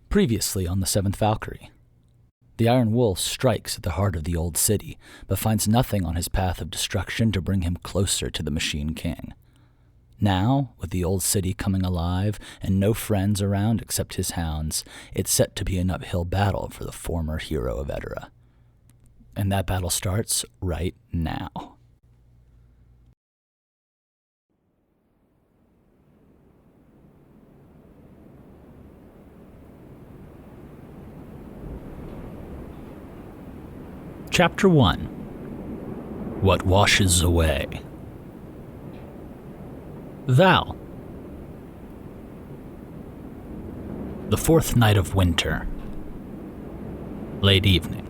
Previously on the Seventh Valkyrie. The Iron Wolf strikes at the heart of the old city, but finds nothing on his path of destruction to bring him closer to the Machine King. Now, with the old city coming alive and no friends around except his hounds, it's set to be an uphill battle for the former Hero of Edara. And that battle starts right now. Chapter 1. What Washes Away. Val. The fourth night of winter. Late evening.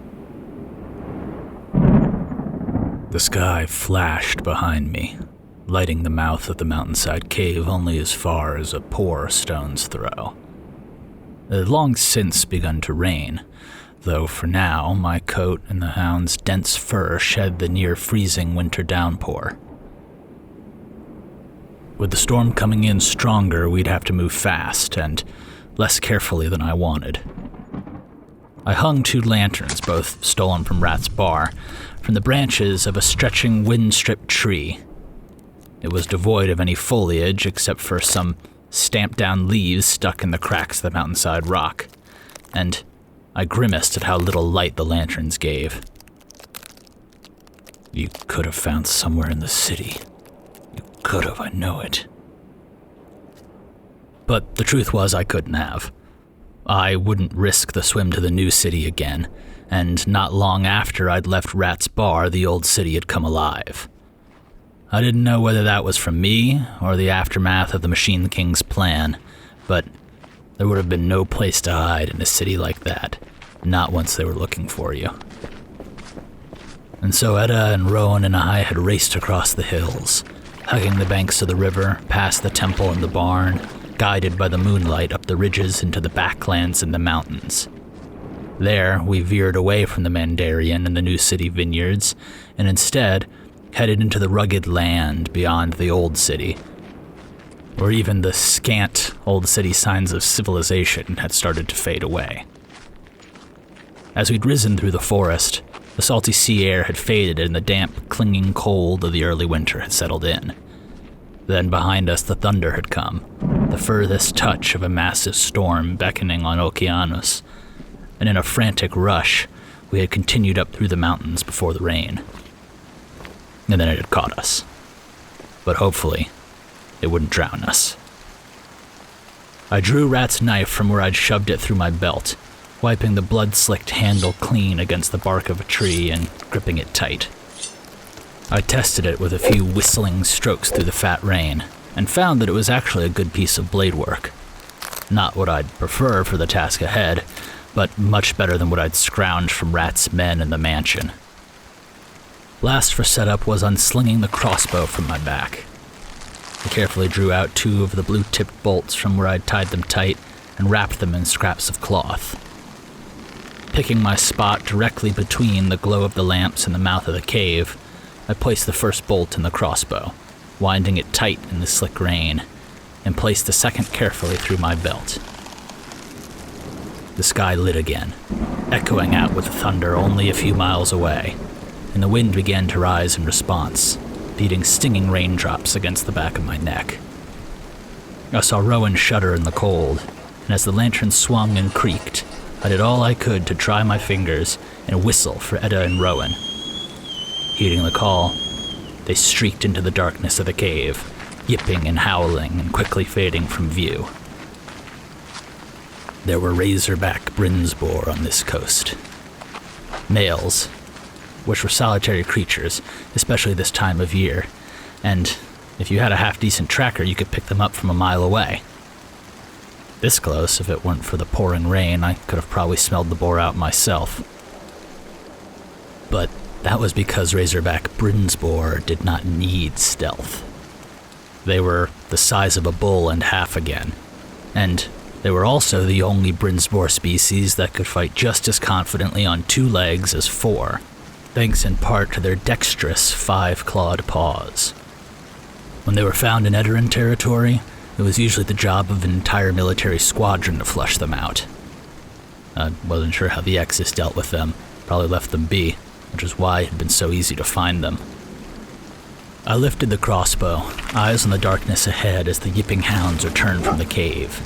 The sky flashed behind me, lighting the mouth of the mountainside cave only as far as a poor stone's throw. It had long since begun to rain, though for now my coat and the hound's dense fur shed the near-freezing winter downpour. With the storm coming in stronger, we'd have to move fast and less carefully than I wanted. I hung 2 lanterns, both stolen from Rat's bar, from the branches of a stretching wind-stripped tree. It was devoid of any foliage except for some stamped-down leaves stuck in the cracks of the mountainside rock, and I grimaced at how little light the lanterns gave. You could have found somewhere in the city. You could have, I know it. But the truth was I couldn't have. I wouldn't risk the swim to the new city again, and not long after I'd left Rat's bar, the old city had come alive. I didn't know whether that was from me or the aftermath of the Machine King's plan, but there would have been no place to hide in a city like that, not once they were looking for you. And so Edda and Rowan and I had raced across the hills, hugging the banks of the river, past the temple and the barn, guided by the moonlight up the ridges into the backlands and the mountains. There, we veered away from the Mandarian and the New City vineyards, and instead headed into the rugged land beyond the Old City, where even the scant Old City signs of civilization had started to fade away. As we'd risen through the forest, the salty sea air had faded and the damp, clinging cold of the early winter had settled in. Then behind us the thunder had come, the furthest touch of a massive storm beckoning on Okeanos, and in a frantic rush, we had continued up through the mountains before the rain. And then it had caught us. But hopefully, it wouldn't drown us. I drew Rat's knife from where I'd shoved it through my belt, wiping the blood-slicked handle clean against the bark of a tree and gripping it tight. I tested it with a few whistling strokes through the fat rain, and found that it was actually a good piece of blade work. Not what I'd prefer for the task ahead, but much better than what I'd scrounged from Rat's men in the mansion. Last for setup was unslinging the crossbow from my back. I carefully drew out 2 of the blue-tipped bolts from where I'd tied them tight and wrapped them in scraps of cloth. Picking my spot directly between the glow of the lamps and the mouth of the cave, I placed the first bolt in the crossbow, winding it tight in the slick rain, and placed the second carefully through my belt. The sky lit again, echoing out with thunder only a few miles away, and the wind began to rise in response, beating stinging raindrops against the back of my neck. I saw Rowan shudder in the cold, and as the lantern swung and creaked, I did all I could to dry my fingers and whistle for Edda and Rowan. Heeding the call, they streaked into the darkness of the cave, yipping and howling and quickly fading from view. There were razorback brinsboar on this coast. Males, which were solitary creatures, especially this time of year, and if you had a half-decent tracker, you could pick them up from a mile away. This close, if it weren't for the pouring rain, I could have probably smelled the boar out myself. But that was because razorback brinsboar did not need stealth. They were the size of a bull and half again, and they were also the only brinsboar species that could fight just as confidently on 2 legs as 4, thanks in part to their dexterous 5-clawed paws. When they were found in Edaran territory, it was usually the job of an entire military squadron to flush them out. I wasn't sure how the X's dealt with them, probably left them be, which is why it had been so easy to find them. I lifted the crossbow, eyes on the darkness ahead as the yipping hounds returned from the cave.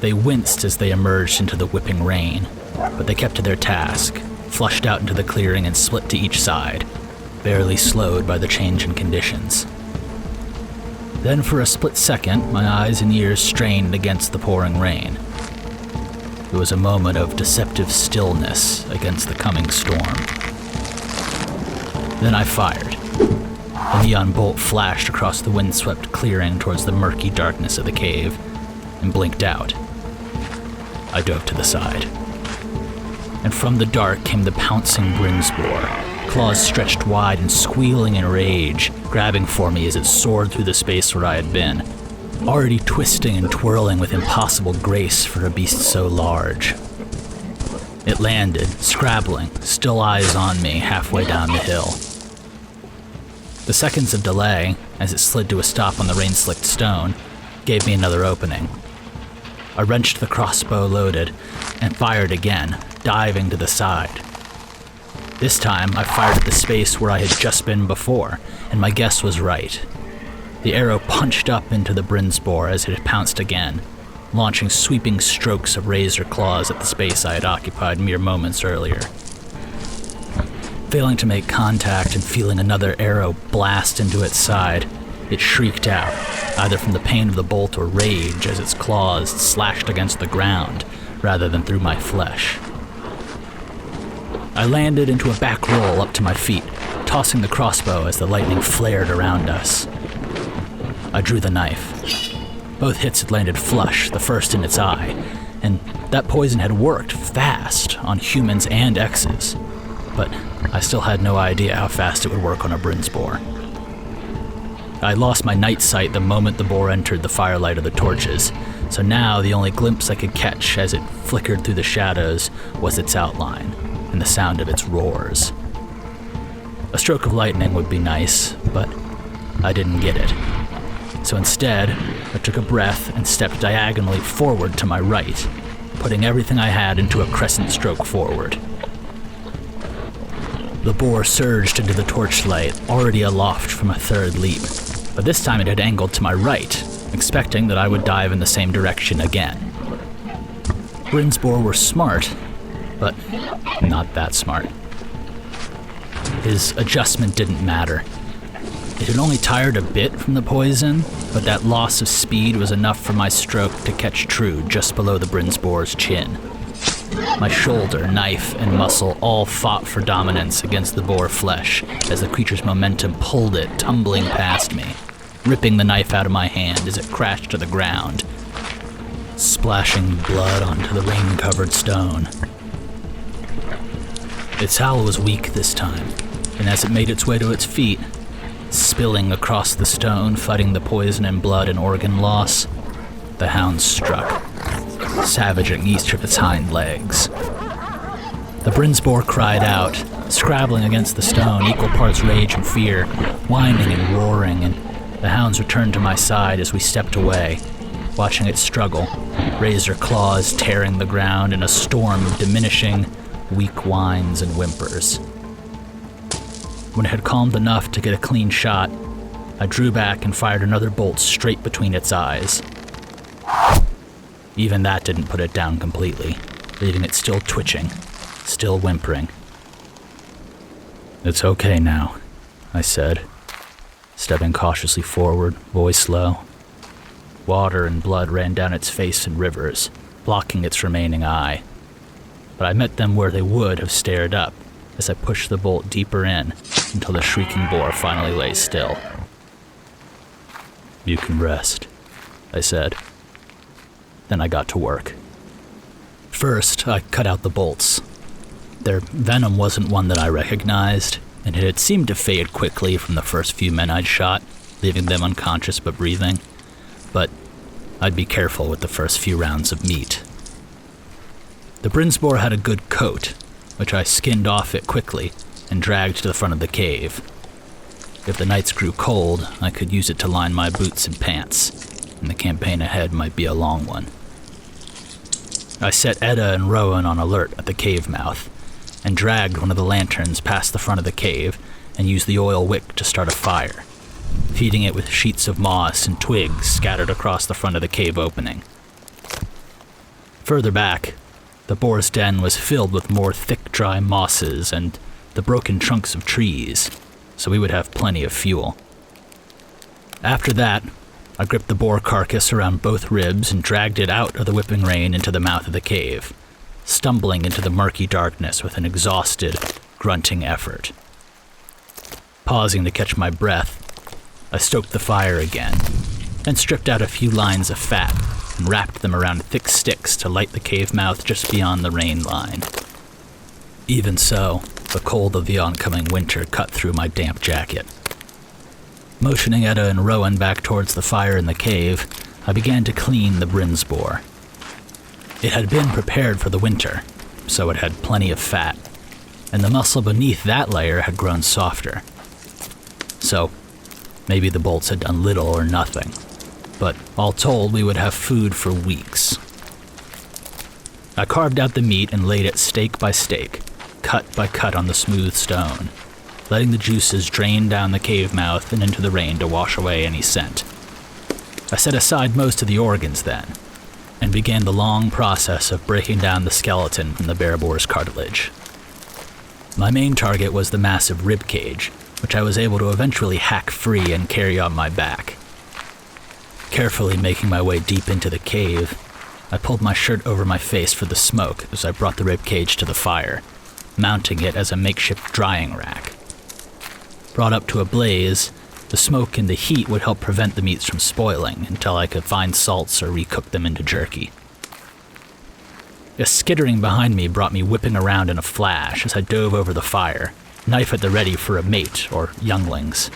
They winced as they emerged into the whipping rain, but they kept to their task, flushed out into the clearing and split to each side, barely slowed by the change in conditions. Then for a split second, my eyes and ears strained against the pouring rain. It was a moment of deceptive stillness against the coming storm. Then I fired. The neon bolt flashed across the windswept clearing towards the murky darkness of the cave and blinked out. I dove to the side. And from the dark came the pouncing Brinsboar, claws stretched wide and squealing in rage, grabbing for me as it soared through the space where I had been, already twisting and twirling with impossible grace for a beast so large. It landed, scrabbling, still eyes on me halfway down the hill. The seconds of delay, as it slid to a stop on the rain-slicked stone, gave me another opening. I wrenched the crossbow loaded and fired again, diving to the side. This time, I fired at the space where I had just been before, and my guess was right. The arrow punched up into the Brinsboar as it had pounced again, launching sweeping strokes of razor claws at the space I had occupied mere moments earlier. Failing to make contact and feeling another arrow blast into its side, it shrieked out, either from the pain of the bolt or rage as its claws slashed against the ground rather than through my flesh. I landed into a back roll up to my feet, tossing the crossbow as the lightning flared around us. I drew the knife. Both hits had landed flush, the first in its eye, and that poison had worked fast on humans and X's, but I still had no idea how fast it would work on a Brinsboar. I lost my night sight the moment the boar entered the firelight of the torches, so now the only glimpse I could catch as it flickered through the shadows was its outline and the sound of its roars. A stroke of lightning would be nice, but I didn't get it. So instead, I took a breath and stepped diagonally forward to my right, putting everything I had into a crescent stroke forward. The boar surged into the torchlight, already aloft from a third leap, but this time it had angled to my right, expecting that I would dive in the same direction again. Brinsboar were smart, but not that smart. His adjustment didn't matter. It had only tired a bit from the poison, but that loss of speed was enough for my stroke to catch true just below the Brinsboar's chin. My shoulder, knife, and muscle all fought for dominance against the boar flesh as the creature's momentum pulled it tumbling past me, ripping the knife out of my hand as it crashed to the ground, splashing blood onto the rain-covered stone. Its howl was weak this time, and as it made its way to its feet, spilling across the stone, fighting the poison and blood and organ loss, the hounds struck, savaging each of its hind legs. The Brinsboar cried out, scrabbling against the stone, equal parts rage and fear, whining and roaring, and the hounds returned to my side as we stepped away, watching it struggle, razor claws tearing the ground in a storm of diminishing, weak whines and whimpers. When it had calmed enough to get a clean shot, I drew back and fired another bolt straight between its eyes. Even that didn't put it down completely, leaving it still twitching, still whimpering. "It's okay now," I said, stepping cautiously forward, voice low. Water and blood ran down its face in rivers, blocking its remaining eye. But I met them where they would have stared up as I pushed the bolt deeper in until the shrieking boar finally lay still. "You can rest," I said. Then I got to work. First, I cut out the bolts. Their venom wasn't one that I recognized, and it had seemed to fade quickly from the first few men I'd shot, leaving them unconscious but breathing. But I'd be careful with the first few rounds of meat. The Brinsboar had a good coat, which I skinned off it quickly and dragged to the front of the cave. If the nights grew cold, I could use it to line my boots and pants, and the campaign ahead might be a long one. I set Edda and Rowan on alert at the cave mouth, and dragged one of the lanterns past the front of the cave and used the oil wick to start a fire, feeding it with sheets of moss and twigs scattered across the front of the cave opening. Further back, the boar's den was filled with more thick, dry mosses and the broken trunks of trees, so we would have plenty of fuel. After that, I gripped the boar carcass around both ribs and dragged it out of the whipping rain into the mouth of the cave, stumbling into the murky darkness with an exhausted, grunting effort. Pausing to catch my breath, I stoked the fire again, then stripped out a few lines of fat and wrapped them around thick sticks to light the cave mouth just beyond the rain line. Even so, the cold of the oncoming winter cut through my damp jacket. Motioning Edda and Rowan back towards the fire in the cave, I began to clean the Brinsboar. It had been prepared for the winter, so it had plenty of fat, and the muscle beneath that layer had grown softer. So, maybe the bolts had done little or nothing, but all told, we would have food for weeks. I carved out the meat and laid it steak by steak, cut by cut on the smooth stone, letting the juices drain down the cave mouth and into the rain to wash away any scent. I set aside most of the organs then, and began the long process of breaking down the skeleton from the bear boar's cartilage. My main target was the massive rib cage, which I was able to eventually hack free and carry on my back. Carefully making my way deep into the cave, I pulled my shirt over my face for the smoke as I brought the rib cage to the fire, mounting it as a makeshift drying rack. Brought up to a blaze, the smoke and the heat would help prevent the meats from spoiling until I could find salts or recook them into jerky. A skittering behind me brought me whipping around in a flash as I dove over the fire, knife at the ready for a mate or younglings.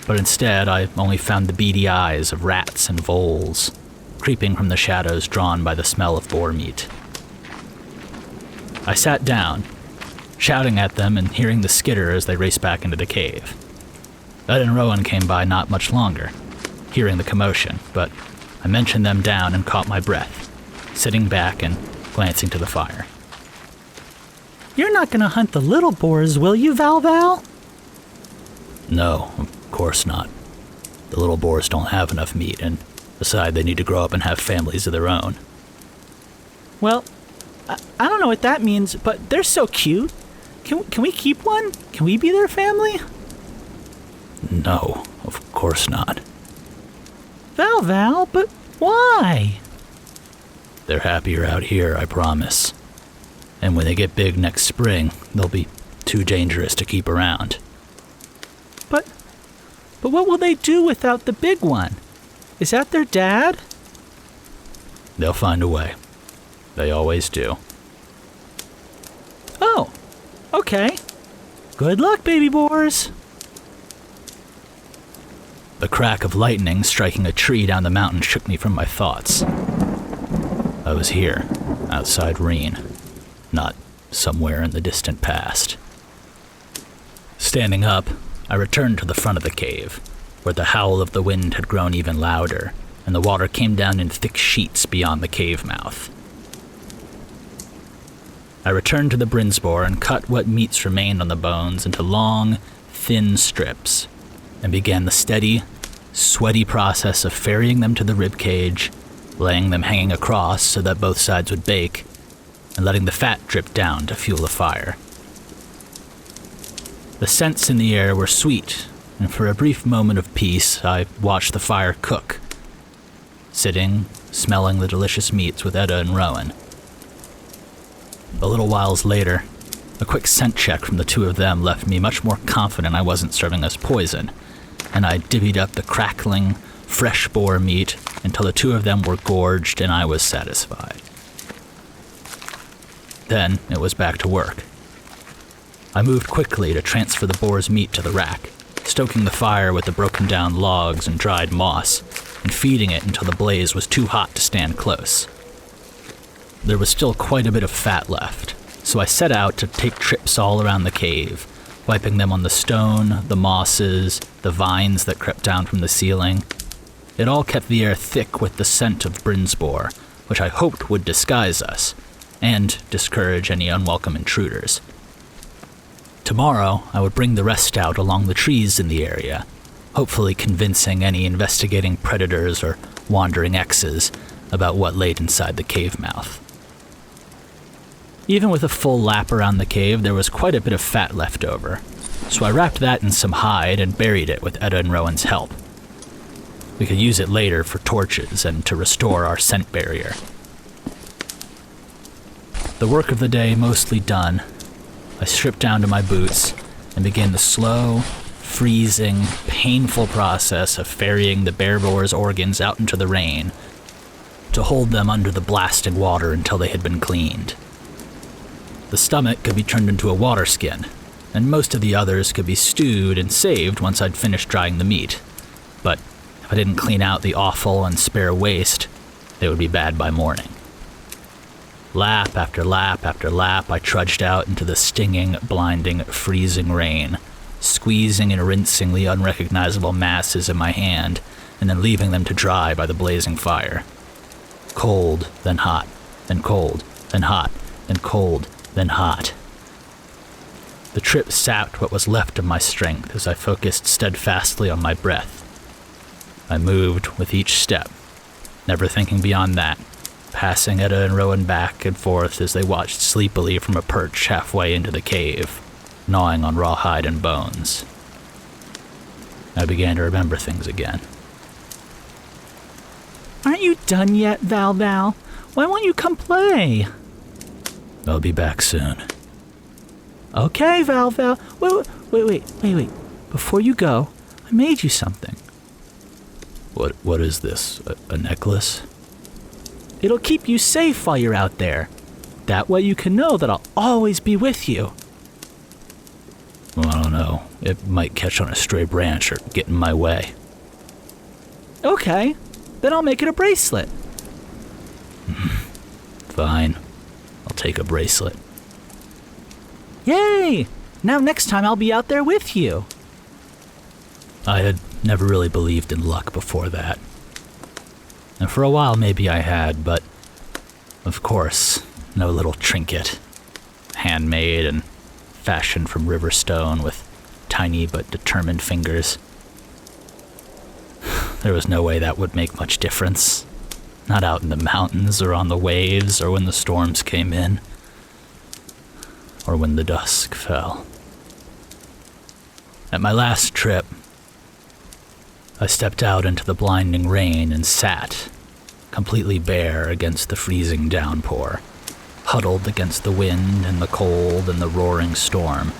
But instead, I only found the beady eyes of rats and voles, creeping from the shadows drawn by the smell of boar meat. I sat down, shouting at them and hearing the skitter as they raced back into the cave. Ed and Rowan came by not much longer, hearing the commotion, but I mentioned them down and caught my breath, sitting back and glancing to the fire. You're not gonna hunt the little boars, will you, Val? No, of course not. The little boars don't have enough meat, and besides, they need to grow up and have families of their own. Well, I don't know what that means, but they're so cute. Can we keep one? Can we be their family? No, of course not. Val, but why? They're happier out here, I promise. And when they get big next spring, they'll be too dangerous to keep around. But what will they do without the big one? Is that their dad? They'll find a way. They always do. Oh, okay. Good luck, baby boars. The crack of lightning striking a tree down the mountain shook me from my thoughts. I was here, outside Reen, not somewhere in the distant past. Standing up, I returned to the front of the cave, where the howl of the wind had grown even louder, and the water came down in thick sheets beyond the cave mouth. I returned to the Brinsboar and cut what meats remained on the bones into long, thin strips, and began the steady, sweaty process of ferrying them to the rib cage, laying them hanging across so that both sides would bake, and letting the fat drip down to fuel the fire. The scents in the air were sweet, and for a brief moment of peace, I watched the fire cook, sitting, smelling the delicious meats with Edda and Rowan. A little whiles later, a quick scent check from the two of them left me much more confident I wasn't serving us poison, and I divvied up the crackling, fresh boar meat until the two of them were gorged and I was satisfied. Then it was back to work. I moved quickly to transfer the boar's meat to the rack, stoking the fire with the broken down logs and dried moss, and feeding it until the blaze was too hot to stand close. There was still quite a bit of fat left, so I set out to take trips all around the cave, wiping them on the stone, the mosses, the vines that crept down from the ceiling. It all kept the air thick with the scent of Brinsboar, which I hoped would disguise us and discourage any unwelcome intruders. Tomorrow, I would bring the rest out along the trees in the area, hopefully convincing any investigating predators or wandering X's about what laid inside the cave mouth. Even with a full lap around the cave, there was quite a bit of fat left over, so I wrapped that in some hide and buried it with Edda and Rowan's help. We could use it later for torches and to restore our scent barrier. The work of the day mostly done, I stripped down to my boots and began the slow, freezing, painful process of ferrying the bear boar's organs out into the rain to hold them under the blasting water until they had been cleaned. The stomach could be turned into a water skin, and most of the others could be stewed and saved once I'd finished drying the meat. But if I didn't clean out the offal and spare waste, they would be bad by morning. Lap after lap after lap, I trudged out into the stinging, blinding, freezing rain, squeezing and rinsing the unrecognizable masses in my hand, and then leaving them to dry by the blazing fire. Cold, then hot, then cold, then hot, then cold, then hot. The trip sapped what was left of my strength as I focused steadfastly on my breath. I moved with each step, never thinking beyond that, passing Edda and Rowan back and forth as they watched sleepily from a perch halfway into the cave, gnawing on raw hide and bones. I began to remember things again. Aren't you done yet, Val? Why won't you come play? I'll be back soon. Okay, Val. Wait. Before you go, I made you something. What is this? A necklace? It'll keep you safe while you're out there. That way you can know that I'll always be with you. Well, I don't know. It might catch on a stray branch or get in my way. Okay, then I'll make it a bracelet. Fine. I'll take a bracelet. Yay! Now next time I'll be out there with you. I had never really believed in luck before that. And for a while maybe I had, but of course, no little trinket. Handmade and fashioned from river stone with tiny but determined fingers. There was no way that would make much difference. Not out in the mountains or on the waves or when the storms came in. Or when the dusk fell. At my last trip, I stepped out into the blinding rain and sat, completely bare against the freezing downpour, huddled against the wind and the cold and the roaring storm,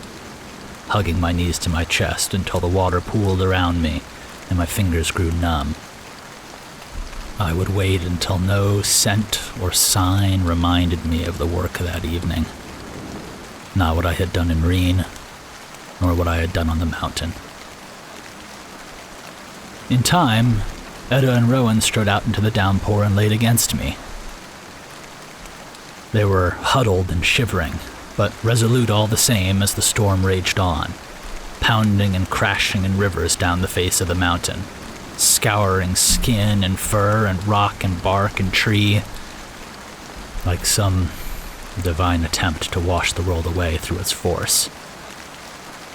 hugging my knees to my chest until the water pooled around me and my fingers grew numb. I would wait until no scent or sign reminded me of the work of that evening. Not what I had done in Reen, nor what I had done on the mountain. In time, Edda and Rowan strode out into the downpour and laid against me. They were huddled and shivering, but resolute all the same as the storm raged on, pounding and crashing in rivers down the face of the mountain, scouring skin and fur and rock and bark and tree, like some divine attempt to wash the world away through its force.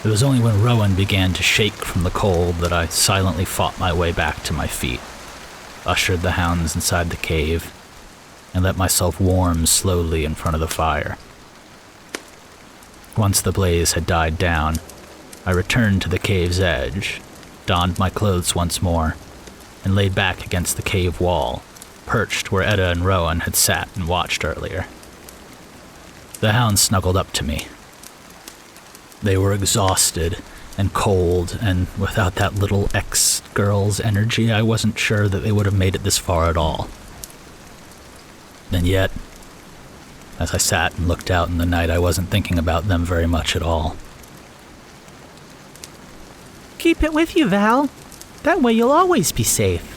It was only when Rowan began to shake from the cold that I silently fought my way back to my feet, ushered the hounds inside the cave, and let myself warm slowly in front of the fire. Once the blaze had died down, I returned to the cave's edge, donned my clothes once more, and laid back against the cave wall, perched where Edda and Rowan had sat and watched earlier. The hounds snuggled up to me. They were exhausted and cold, and without that little ex-girl's energy, I wasn't sure that they would have made it this far at all. And yet, as I sat and looked out in the night, I wasn't thinking about them very much at all. Keep it with you, Val. That way you'll always be safe.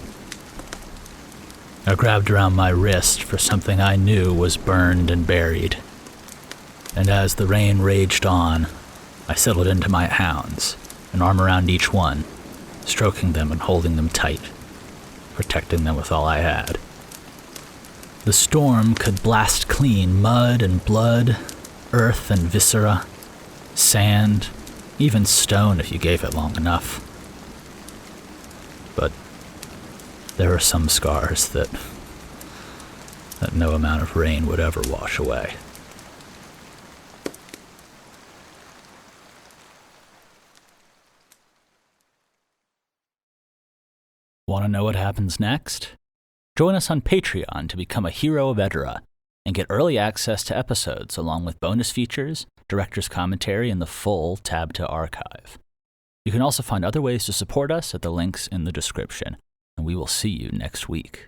I grabbed around my wrist for something I knew was burned and buried. And as the rain raged on, I settled into my hounds, an arm around each one, stroking them and holding them tight, protecting them with all I had. The storm could blast clean mud and blood, earth and viscera, sand, even stone if you gave it long enough. But there are some scars that no amount of rain would ever wash away. Want to know what happens next? Join us on Patreon to become a Hero of Edara and get early access to episodes along with bonus features, director's commentary, and the full Tab to Archive. You can also find other ways to support us at the links in the description, and we will see you next week.